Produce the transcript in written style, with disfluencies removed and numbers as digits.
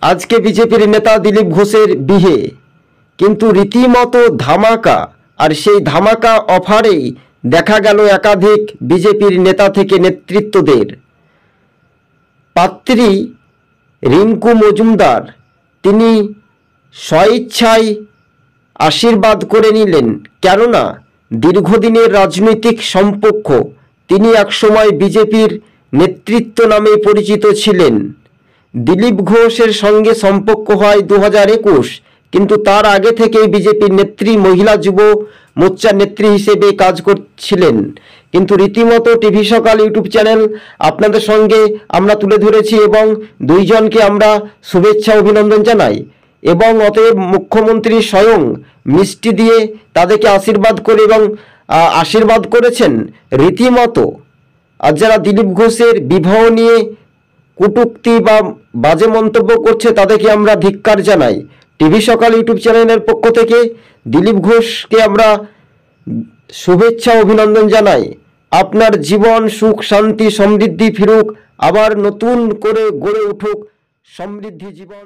আজকে বিজেপির নেতা দিলীপ ঘোষের বিয়ে, কিন্তু রীতিমতো ধামাকা। আর সেই ধামাকা অফারেই দেখা গেল একাধিক বিজেপির নেতা থেকে নেতৃত্বদের। পাত্রী রিঙ্কু মজুমদার তিনি স্বইচ্ছায় আশীর্বাদ করে নিলেন, কেননা দীর্ঘদিনের রাজনৈতিক সম্পর্ক। তিনি একসময় বিজেপির নেতৃত্ব নামে পরিচিত ছিলেন। দিলীপ ঘোষের সঙ্গে সম্পর্ক হয় 2021, কিন্তু তার আগে থেকেই বিজেপির নেত্রী মহিলা যুব মোর্চার নেত্রী হিসেবে কাজ করছিলেন। কিন্তু রীতিমতো টিভি সকাল ইউটিউব চ্যানেল আপনাদের সঙ্গে আমরা তুলে ধরেছি এবং দুইজনকে আমরা শুভেচ্ছা অভিনন্দন জানাই। এবং অতএব মুখ্যমন্ত্রী স্বয়ং মিষ্টি দিয়ে তাদেরকে আশীর্বাদ করে এবং আশীর্বাদ করেছেন রীতিমতো। আর যারা দিলীপ ঘোষের বিবাহ নিয়ে কটূক্তি বা বাজে মন্তব্য করছে তাদেরকে আমরা ধিক্কার জানাই। টিভি সকাল ইউটিউব চ্যানেলের পক্ষ থেকে দিলীপ ঘোষকে আমরা শুভেচ্ছা অভিনন্দন জানাই। আপনার জীবন সুখ শান্তি সমৃদ্ধি ফিরুক, আবার নতুন করে গড়ে উঠুক সমৃদ্ধি জীবন।